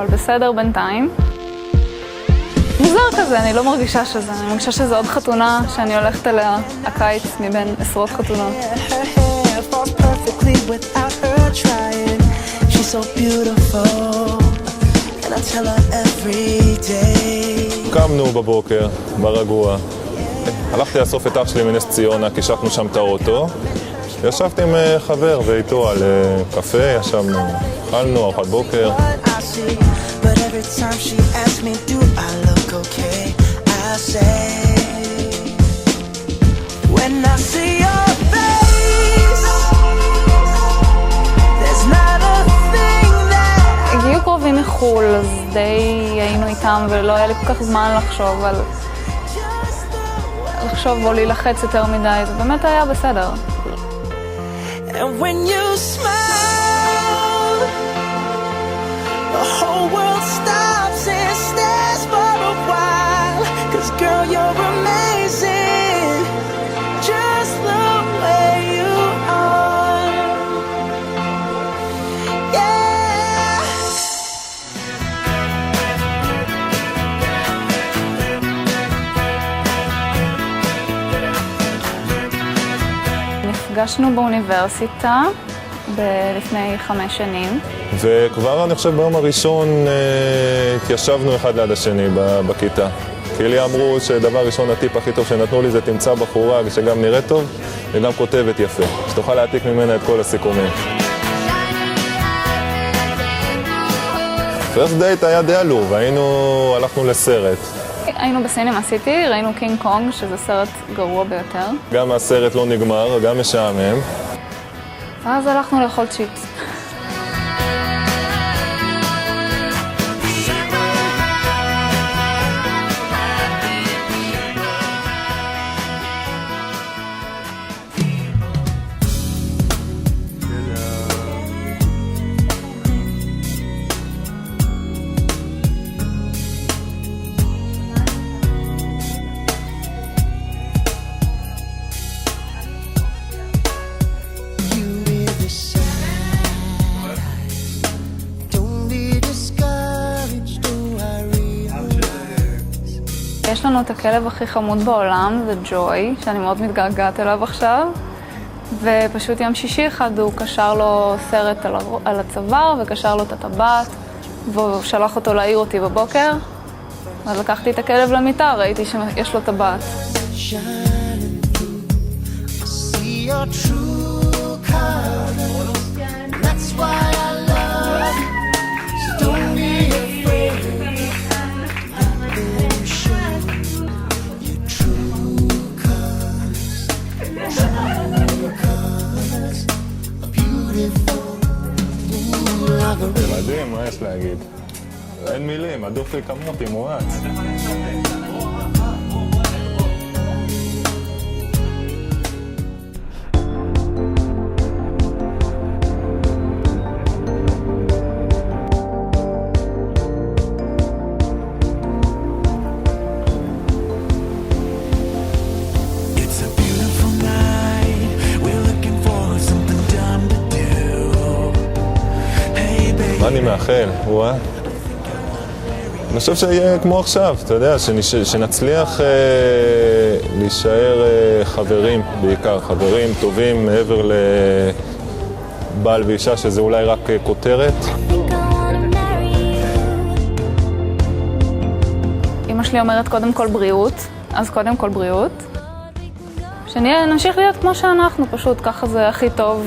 אבל בסדר בינתיים. מוזר כזה, אני לא מרגישה שזה. אני מרגישה שזה עוד חתונה שאני הולכת אליה הקיץ מבין עשרות חתונות. קמנו בבוקר, ברגוע. הלכתי לאסוף את אח שלי מנס ציונה, כי שפנו שם את האוטו. ישבתי עם חבר ואיתו על קפה, ישבנו, אכלנו, ארוחת בוקר. הגיעו קרובים מחול, אז די היינו איתם ולא היה לי כל כך זמן לחשוב או להילחץ יותר מדי, זה באמת היה בסדר. And when you smile, the whole world stops and stares for a while. 'Cause girl, you're amazing, just the way you are. Yeah. נפגשנו באוניברסיטה לפני 5 שנים. וכבר אני חושב ביום הראשון התיישבנו אחד ליד השני בכיתה. כי לי אמרו שדבר ראשון הטיפ הכי טוב שנתנו לי זה תמצא בחורה שגם נראית טוב וגם כותבת יפה. שתוכל להעתיק ממנה את כל הסיכומים. פרסט דייט היה די עלוב, הלכנו לסרט. היינו בסינמה סיטי, ראינו קינג קונג, שזה סרט גרוע ביותר. גם הסרט לא נגמר, גם משעמם. ואז הלכנו לאכול צ'יפס. יש לנו את הכלב הכי חמוד בעולם, זה ג'וי, שאני מאוד מתגעגעת אליו עכשיו. ופשוט יום שישי אחד הוא קשר לו סרט על הצוואר וקשר לו את הטבעת, והוא שלח אותו להעיר אותי בבוקר. אז לקחתי את הכלב למיטה, ראיתי שיש לו טבעת. מדהים, מה יש להגיד? אין מילים, הדופי כמותי מואץ. מה אני מאחל? אני חושב שיהיה כמו עכשיו, אתה יודע, שנצליח להישאר חברים בעיקר, חברים טובים מעבר לבעל ואישה, שזה אולי רק כותרת. אמא שלי אומרת קודם כל בריאות, אז קודם כל בריאות. שנמשיך להיות כמו שאנחנו, פשוט ככה זה הכי טוב.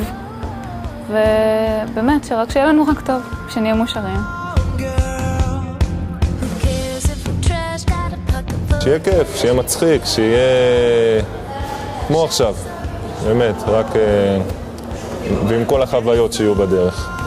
ובאמת, שרק שיהיה לנו רק טוב, שנהיה מאושרים. שיהיה כיף, שיהיה מצחיק, שיהיה כמו עכשיו, באמת, רק ועם כל החוויות שיהיו בדרך.